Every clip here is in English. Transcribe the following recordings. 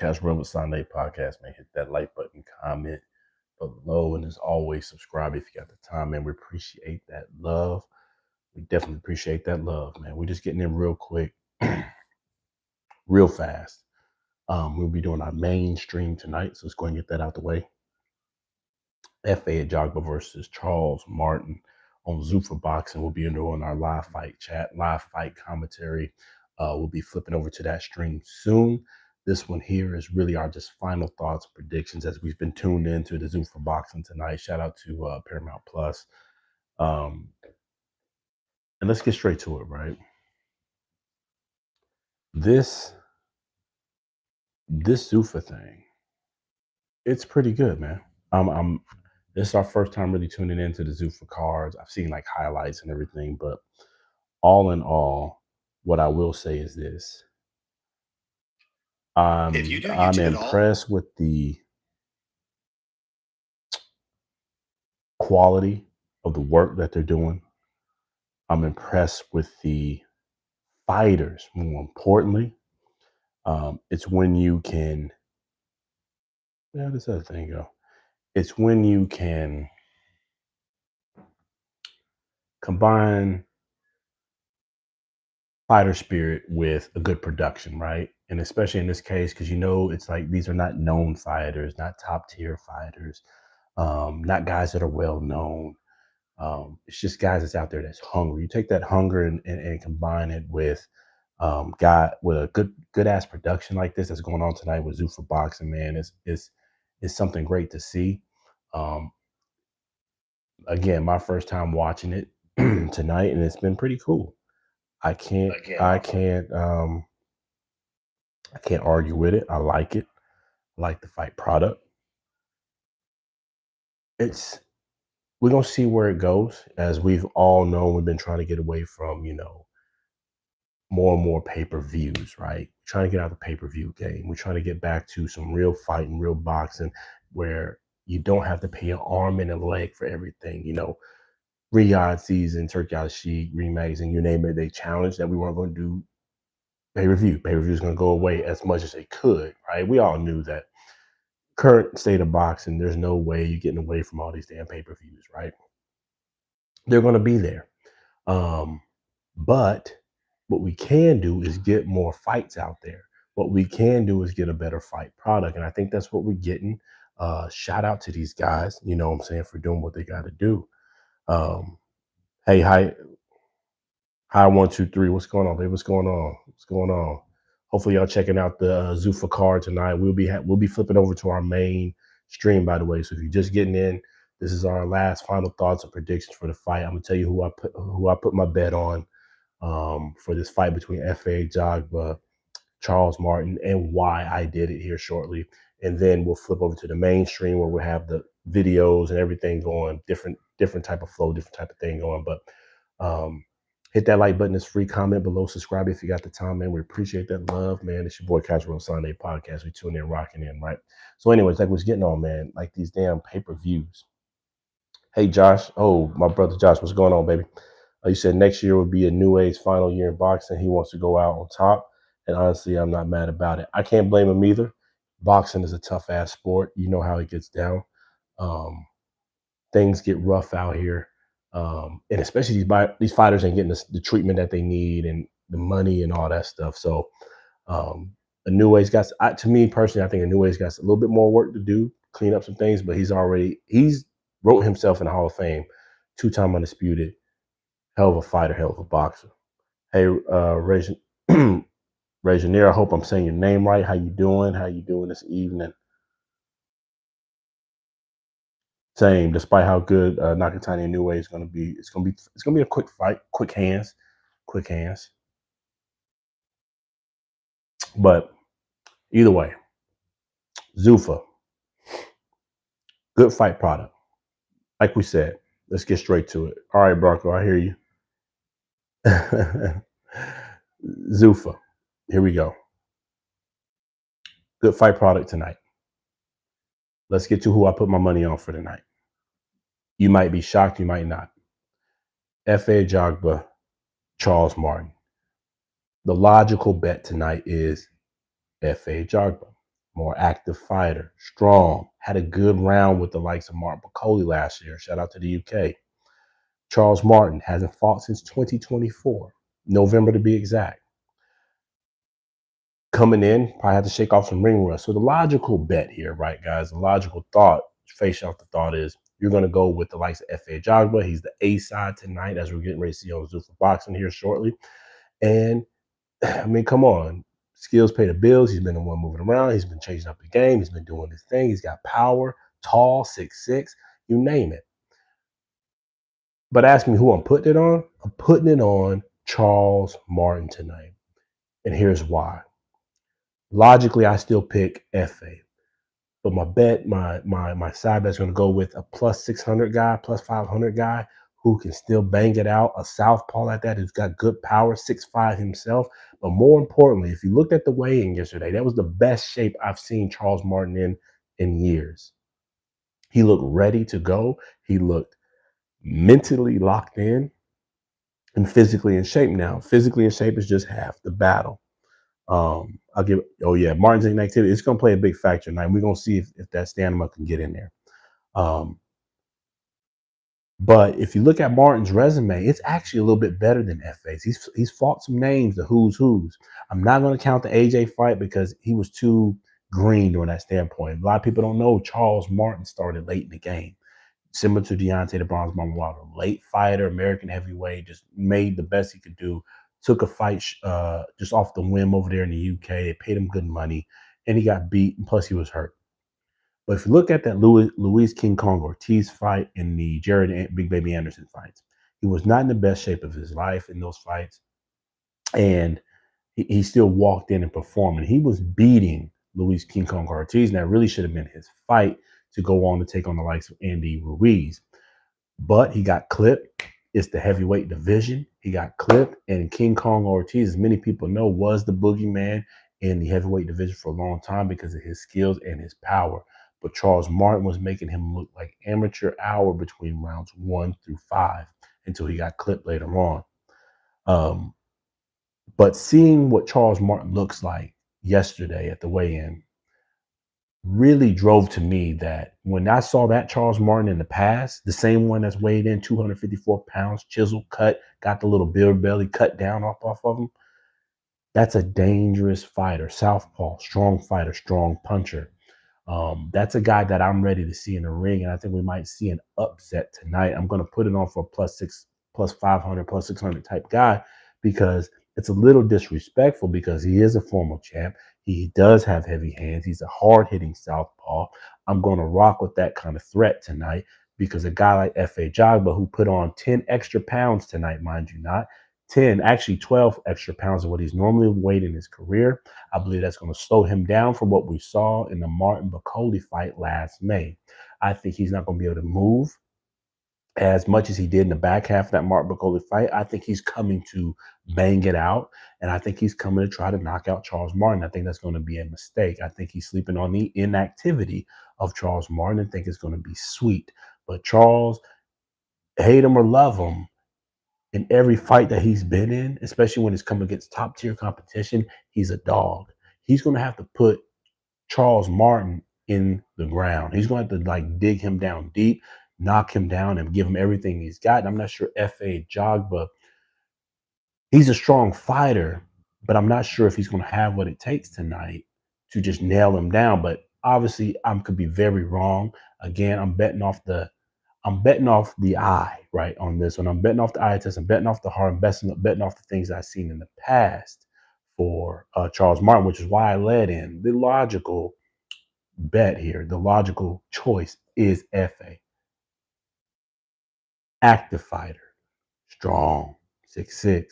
Catch Real with Sunday podcast, man. Hit that like button, comment below, and as always, subscribe if you got the time, man. We appreciate that love. We definitely appreciate that love, man. We're just getting in real quick, real fast. We'll be doing our main stream tonight, so let's go and get that out the way. FA Ajagba versus Charles Martin on Zuffa Boxing. We'll be doing our live fight chat, live fight commentary. We'll be flipping over to that stream soon. This one here is really our just final thoughts, predictions as we've been tuned into the Zuffa Boxing tonight. Shout out to Paramount Plus. And let's get straight to it, right? This Zuffa thing, it's pretty good, man. This is our first time really tuning into the Zuffa cards. I've seen like highlights and everything, but all in all, what I will say is this: I'm impressed with the quality of the work that they're doing. I'm impressed with the fighters. More importantly, it's when you can. Yeah, this other thing go. It's when you can combine fighter spirit with a good production, right? And especially in this case, because it's like these are not known fighters, not top tier fighters, not guys that are well known. It's just guys that's out there that's hungry. You take that hunger and combine it with guy with a good ass production like this that's going on tonight with Zuffa Boxing, man. It's something great to see. Um, Again, my first time watching it tonight, and it's been pretty cool. I can't I can't I can't argue with it. I like it. I like the fight product. We're gonna see where it goes. As we've all known, we've been trying to get away from, more and more pay-per-views, right? Trying to get out of the pay-per-view game. We're trying to get back to some real fighting, real boxing, where you don't have to pay an arm and a leg for everything. Riyadh season, Turkey Out Sheik, remakes, and you name it, they challenged that we weren't going to do pay-per-view. Pay-per-view is going to go away as much as it could, right? We all knew that. Current state of boxing, there's no way you're getting away from all these damn pay-per-views, right? They're going to be there. But what we can do is get more fights out there. What we can do is get a better fight product. And I think that's what we're getting. Shout out to these guys, you know what I'm saying, for doing what they got to do. Hey, hi, 1, 2, 3. What's going on, baby? What's going on? What's going on? Hopefully, y'all checking out the Zuffa card tonight. We'll be flipping over to our main stream, by the way. So if you're just getting in, this is our last final thoughts and predictions for the fight. I'm gonna tell you who I put my bet on for this fight between F.A. Ajagba, Charles Martin, and why I did it here shortly. And then we'll flip over to the mainstream where we'll have the videos and everything going, different type of flow, different type of thing going. But hit that like button. It's free. Comment below. Subscribe if you got the time, man. We appreciate that love, man. It's your boy Casual Sunday podcast. We tune in, rocking in, right? So anyways, like what's getting on, man, like these damn pay-per-views. Hey, Josh. Oh, my brother Josh, what's going on, baby? You said next year would be a new age final year in boxing. He wants to go out on top. And honestly, I'm not mad about it. I can't blame him either. Boxing is a tough ass sport. You know how it gets down. Things get rough out here. And especially these fighters ain't getting the treatment that they need and the money and all that stuff. So Inouye's got, to me personally, I think Inouye's got a little bit more work to do, clean up some things, but he's wrote himself in the Hall of Fame, 2-time undisputed, hell of a fighter, hell of a boxer. Hey, Reginier, I hope I'm saying your name right. How you doing? How you doing this evening? Same, despite how good Nakatani Inoue is going to be, it's going to be a quick fight, quick hands. But either way, Zuffa, good fight product. Like we said, let's get straight to it. All right, Bronco, I hear you. Zuffa, here we go. Good fight product tonight. Let's get to who I put my money on for tonight. You might be shocked, you might not. F.A. Ajagba, Charles Martin. The logical bet tonight is F.A. Ajagba. more active fighter, strong, had a good round with the likes of Mark Bacoli last year. Shout out to the UK. Charles Martin hasn't fought since 2024, November to be exact. Coming in, probably have to shake off some ring rust. So the logical bet here, right, guys? The logical thought, face off the thought is you're going to go with the likes of F.A. Ajagba. He's the A side tonight, as we're getting ready to see on Zuffa Boxing here shortly. And I mean, come on. Skills pay the bills. He's been the one moving around. He's been changing up the game. He's been doing his thing. He's got power, tall, 6'6", you name it. But ask me who I'm putting it on. I'm putting it on Charles Martin tonight. And here's why. Logically, I still pick FA. But my bet, my side bet's going to go with a plus 600 guy, plus 500 guy who can still bang it out. A southpaw like that who's got good power, 6'5" himself. But more importantly, if you looked at the weigh-in yesterday, that was the best shape I've seen Charles Martin in years. He looked ready to go. He looked mentally locked in and physically in shape now. Physically in shape is just half the battle. I'll give. Oh yeah, Martin's inactivity. It's going to play a big factor tonight. We're going to see if that stamina can get in there. But if you look at Martin's resume, it's actually a little bit better than FA's. He's fought some names, the who's. I'm not going to count the AJ fight because he was too green during that standpoint. A lot of people don't know Charles Martin started late in the game, similar to Deontay the Bronze Bomber Wilder. Late fighter, American heavyweight, just made the best he could do. Took a fight just off the whim over there in the UK. They paid him good money, and he got beat, and plus he was hurt. But if you look at that Luis King Kong Ortiz fight and the Jared Big Baby Anderson fights, he was not in the best shape of his life in those fights. And he still walked in and performed. And he was beating Luis King Kong Ortiz. And that really should have been his fight to go on to take on the likes of Andy Ruiz. But he got clipped. It's the heavyweight division. He got clipped. And King Kong Ortiz, as many people know, was the boogeyman in the heavyweight division for a long time because of his skills and his power. But Charles Martin was making him look like amateur hour between rounds 1 through 5 until he got clipped later on. But seeing what Charles Martin looks like yesterday at the weigh-in really drove to me that when I saw that Charles Martin in the past, the same one that's weighed in 254 pounds, chisel cut, got the little beer belly cut down off of him, that's a dangerous fighter, southpaw, strong fighter, strong puncher. That's a guy that I'm ready to see in the ring, and I think we might see an upset tonight. I'm going to put it on for a plus 6, plus 500, plus 600 type guy because it's a little disrespectful because he is a former champ. He does have heavy hands. He's a hard-hitting southpaw. I'm going to rock with that kind of threat tonight because a guy like F.A. Jagba, who put on 10 extra pounds tonight, mind you not, 10, actually 12 extra pounds of what he's normally weighed in his career. I believe that's going to slow him down from what we saw in the Martin Bacoli fight last May. I think he's not going to be able to move as much as he did in the back half of that Martin Bacoli fight. I think he's coming to bang it out, and I think he's coming to try to knock out Charles Martin. I think that's going to be a mistake. I think he's sleeping on the inactivity of Charles Martin and think it's going to be sweet. But Charles, hate him or love him, in every fight that he's been in, especially when it's come against top tier competition, he's a dog. He's going to have to put Charles Martin in the ground. He's going to have to like dig him down deep, knock him down, and give him everything he's got. And I'm not sure F.A. Jogba, he's a strong fighter, but I'm not sure if he's going to have what it takes tonight to just nail him down. But obviously, I could be very wrong. Again, I'm betting off the eye, right, on this one. I'm betting off the eye test. I'm betting off the heart. I'm betting off the things I've seen in the past for Charles Martin, which is why I led in. The logical bet here, the logical choice is F.A. Active fighter, strong, 6'6",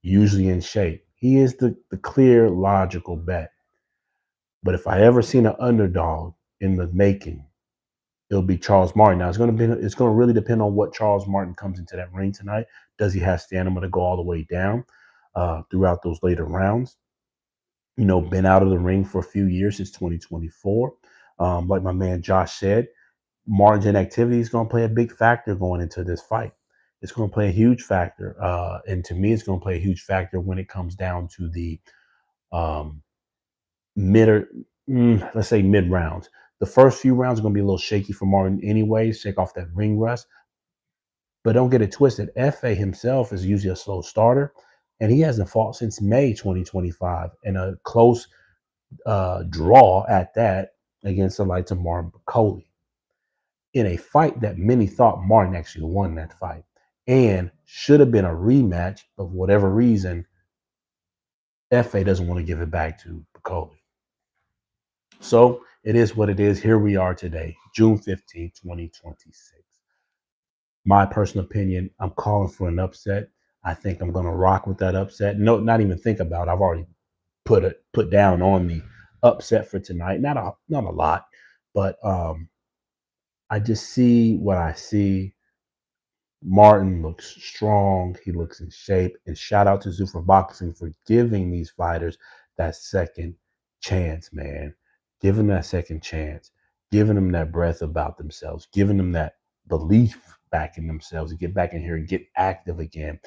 usually in shape. He is the clear logical bet. But if I ever seen an underdog in the making, it'll be Charles Martin. Now it's going to really depend on what Charles Martin comes into that ring tonight. Does he have stamina to go all the way down throughout those later rounds? You know, been out of the ring for a few years since 2024. Like my man Josh said, Martin's inactivity is going to play a big factor going into this fight. It's going to play a huge factor, and to me, it's going to play a huge factor when it comes down to the um, mid let's say mid rounds. The first few rounds are going to be a little shaky for Martin anyway, shake off that ring rust. But don't get it twisted. FA himself is usually a slow starter, and he hasn't fought since May 2025 in a close draw at that against the likes of Martin Bacoli in a fight that many thought Martin actually won that fight and should have been a rematch, but for whatever reason, FA doesn't want to give it back to Bacoli. So it is what it is. Here we are today, June 15th, 2026. My personal opinion, I'm calling for an upset. I think I'm going to rock with that upset. No, not even think about it. I've already put down on the upset for tonight. Not a lot, but I just see what I see. Martin looks strong. He looks in shape. And shout out to Zuffa Boxing for giving these fighters that second chance, man. Giving that second chance, giving them that breath about themselves, giving them that belief back in themselves to get back in here and get active again.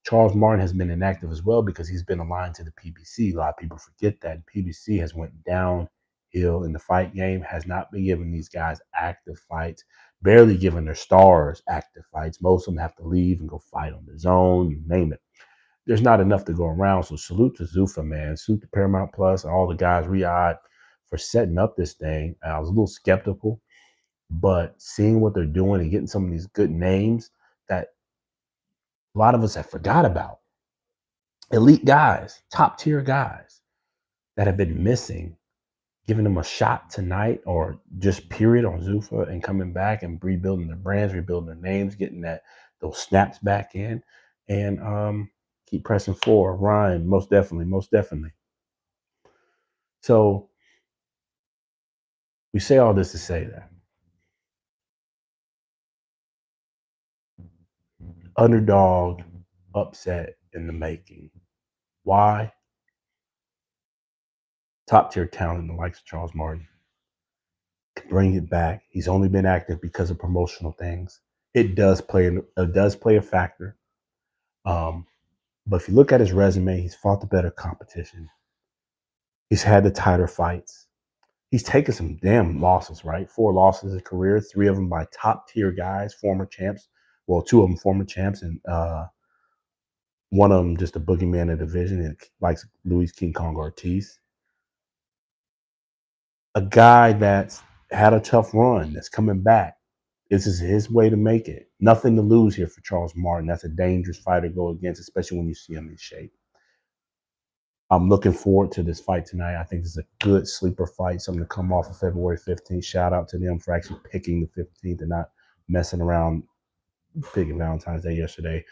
Charles Martin has been inactive as well because he's been aligned to the PBC. A lot of people forget that PBC has went downhill in the fight game, has not been giving these guys active fights, barely giving their stars active fights. Most of them have to leave and go fight on their own, you name it. There's not enough to go around. So salute to Zuffa, man. Salute to Paramount Plus and all the guys, Riyadh, for setting up this thing. I was a little skeptical, but seeing what they're doing and getting some of these good names that a lot of us have forgot about, elite guys, top tier guys that have been missing, giving them a shot tonight or just period on Zuffa and coming back and rebuilding their brands, rebuilding their names, getting those snaps back in, and keep pressing forward. Ryan, most definitely, most definitely. So we say all this to say that underdog upset in the making. Why? Top tier talent, the likes of Charles Martin. Bring it back. He's only been active because of promotional things. It does play a factor. Um, but if you look at his resume, he's fought the better competition. He's had the tighter fights. He's taken some damn losses, right? 4 losses in his career, 3 of them by top tier guys, former champs. Well, 2 of them former champs, and one of them just a boogeyman of the division, and likes Luis King Kong Ortiz. A guy that's had a tough run, that's coming back. This is his way to make it. Nothing to lose here for Charles Martin. That's a dangerous fighter to go against, especially when you see him in shape. I'm looking forward to this fight tonight. I think this is a good sleeper fight, something to come off of February 15th. Shout out to them for actually picking the 15th and not messing around picking Valentine's Day yesterday,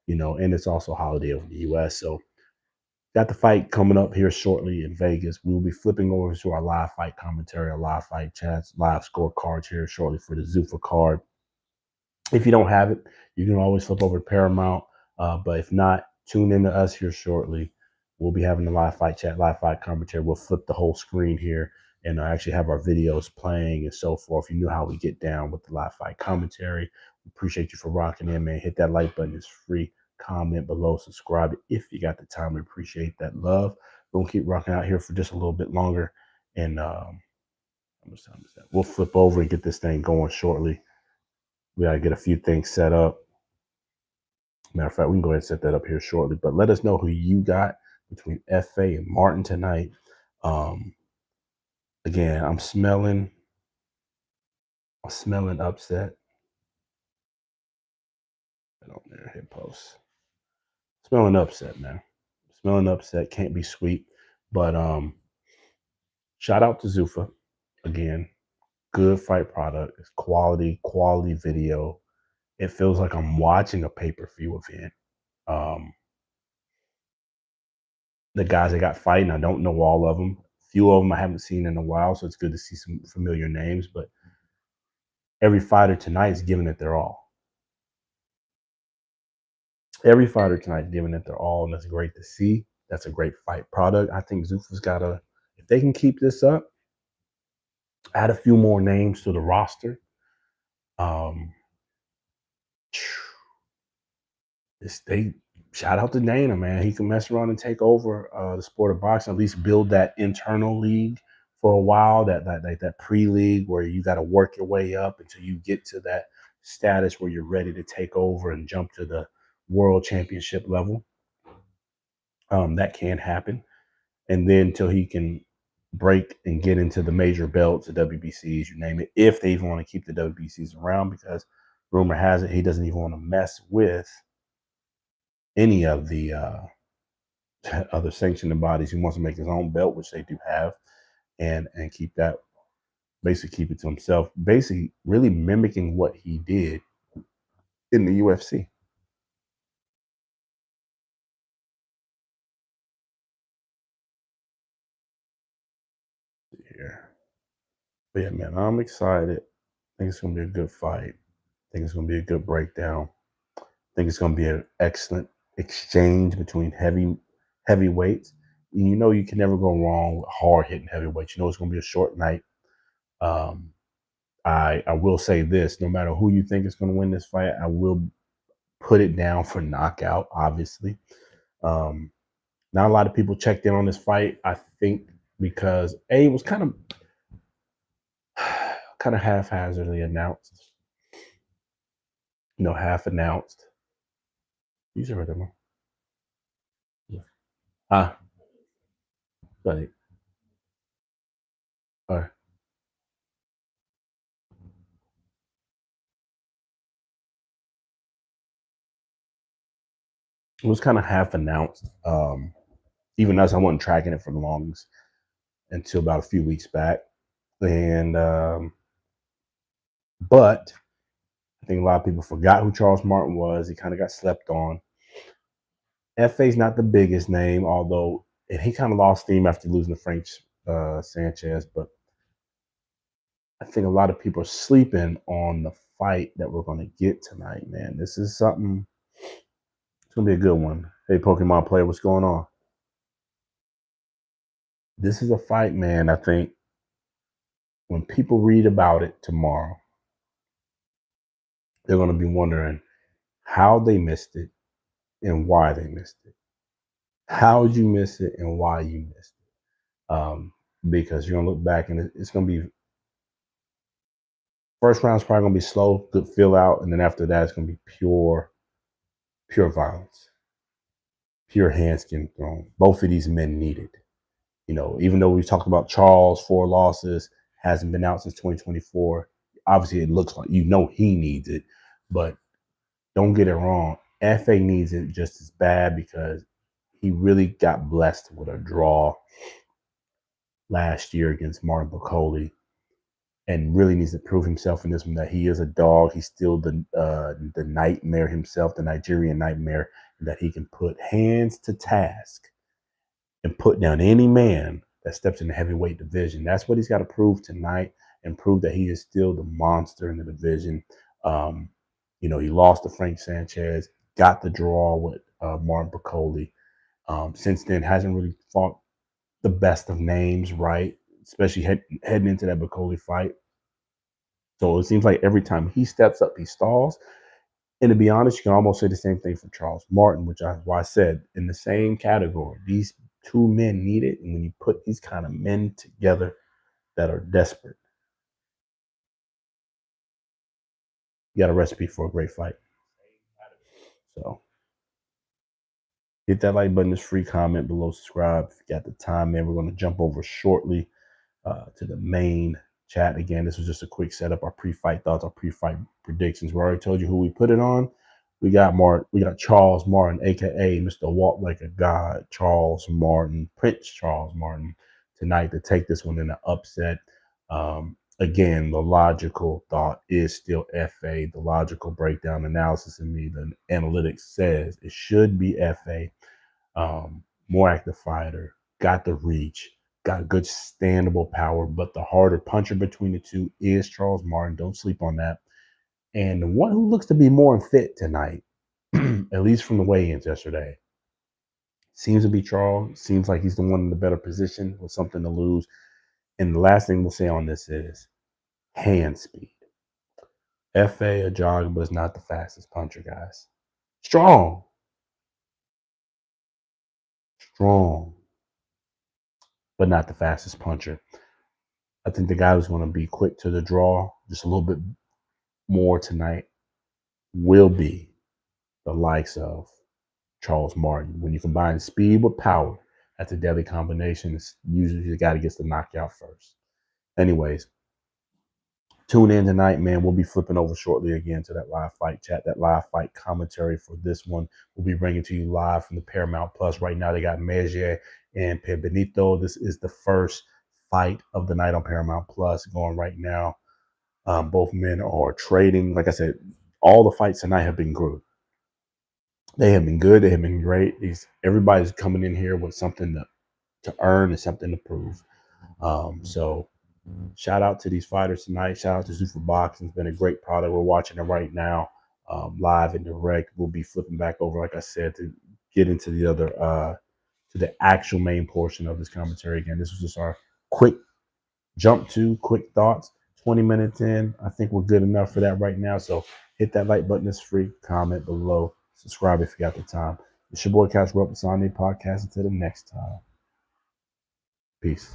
and it's also a holiday over the US. So got the fight coming up here shortly in Vegas. We'll be flipping over to our live fight commentary, our live fight chats, live scorecards here shortly for the Zuffa card. If you don't have it, you can always flip over to Paramount. But if not, tune in to us here shortly. We'll be having the live fight chat, live fight commentary. We'll flip the whole screen here and actually have our videos playing and so forth. You know how we get down with the live fight commentary. Appreciate you for rocking in, man. Hit that like button. It's free. Comment below. Subscribe if you got the time. We appreciate that love. We'll keep rocking out here for just a little bit longer. And how much time is that? We'll flip over and get this thing going shortly. We got to get a few things set up. Matter of fact, we can go ahead and set that up here shortly. But let us know who you got between FA and Martin tonight. Again, I'm smelling upset. Get on there, hit post. Smelling upset, man. Smelling upset. Can't be sweet. But shout out to Zuffa. Again, good fight product. It's quality video. It feels like I'm watching a pay-per-view event. The guys that got fighting, I don't know all of them. Few of them I haven't seen in a while, so it's good to see some familiar names. But every fighter tonight is giving it their all. Every fighter tonight is giving it their all, and that's great to see. That's a great fight product. I think Zuffa's if they can keep this up, add a few more names to the roster. They shout out to Dana, man. He can mess around and take over the sport of boxing, at least build that internal league for a while, that pre-league where you got to work your way up until you get to that status where you're ready to take over and jump to the world championship level. That can happen, and then till he can break and get into the major belts, the WBCs, you name it, if they even want to keep the WBCs around, because rumor has it he doesn't even want to mess with any of the other sanctioning bodies. He wants to make his own belt, which they do have, and keep that, basically keep it to himself, basically really mimicking what he did in the UFC. Here. But yeah, man, I'm excited. I think it's gonna be a good fight. I think it's gonna be a good breakdown. I think it's gonna be an excellent exchange between heavyweights. You know you can never go wrong with hard hitting heavyweights. You know it's gonna be a short night. Um, I will say this: no matter who you think is gonna win this fight, I will put it down for knockout. Obviously, um, not a lot of people checked in on this fight. I think because it was kind of haphazardly announced. Half announced. You should read them. Yeah. Ah, but uh, it was kind of half announced. Even as I wasn't tracking it for the longest until about a few weeks back, and but I think a lot of people forgot who Charles Martin was. He kind of got slept on. FA's not the biggest name, although and he kind of lost steam after losing to Frank Sanchez. But I think a lot of people are sleeping on the fight that we're going to get tonight, man. This is something. It's going to be a good one. Hey, Pokemon player, what's going on? This is a fight, man. I think when people read about it tomorrow, they're going to be wondering how they missed it and why they missed it. How did you miss it and why you missed it? Because you're going to look back and it's going to be first round's probably going to be slow, good feel out, and then after that it's going to be pure violence, pure hands getting thrown. Both of these men need it. Even though we talked about Charles, 4 losses, hasn't been out since 2024. Obviously, it looks like he needs it, but don't get it wrong. FA needs it just as bad because he really got blessed with a draw last year against Martin Bacoli and really needs to prove himself in this one that he is a dog. He's still the nightmare himself, the Nigerian nightmare, and that he can put hands to task and put down any man that steps in the heavyweight division. That's what he's got to prove tonight and prove that he is still the monster in the division. Um, he lost to Frank Sanchez, got the draw with Martin Bacoli. Since then, hasn't really fought the best of names, right? Especially heading into that Bacoli fight. So it seems like every time he steps up, he stalls. And to be honest, you can almost say the same thing for Charles Martin, why I said in the same category. These two men need it. And when you put these kind of men together that are desperate, you got a recipe for a great fight. So hit that like button, this free comment below, subscribe if you got the time, man. We're going to jump over shortly to the main chat. Again, this was just a quick setup, our pre-fight thoughts, our pre-fight predictions. We already told you who we put it on. We got Charles Martin, aka Mr. Walk Like a God, Charles Martin, Prince Charles Martin, tonight to take this one in an upset. Again, the logical thought is still FA. The logical breakdown analysis in me, the analytics says it should be FA. More active fighter, got the reach, got good standable power, but the harder puncher between the two is Charles Martin. Don't sleep on that. And the one who looks to be more fit tonight, at least from the weigh-ins yesterday, seems to be Charles. Seems like he's the one in the better position with something to lose. And the last thing we'll say on this is hand speed. F.A. Ajagba is not the fastest puncher, guys. Strong, strong, but not the fastest puncher. I think the guy who's going to be quick to the draw, just a little bit more tonight, will be the likes of Charles Martin. When you combine speed with power, that's a deadly combination. It's usually the guy that gets the knockout first. Anyways, tune in tonight, man. We'll be flipping over shortly again to that live fight chat, that live fight commentary for this one. We'll be bringing to you live from the Paramount Plus. Right now, they got Mejier and Benito. This is the first fight of the night on Paramount Plus going right now. Both men are trading. Like I said, all the fights tonight have been good. They have been good. They have been great. Everybody's coming in here with something to earn and something to prove. So shout out to these fighters tonight. Shout out to Zuffa Boxing. It's been a great product. We're watching it right now, live and direct. We'll be flipping back over, like I said, to get into the other, to the actual main portion of this commentary. Again, this was just our quick quick thoughts. 20 minutes in. I think we're good enough for that right now. So hit that like button. It's free. Comment below. Subscribe if you got the time. It's your boy Cash Rope. It's on the podcast. Until the next time. Peace.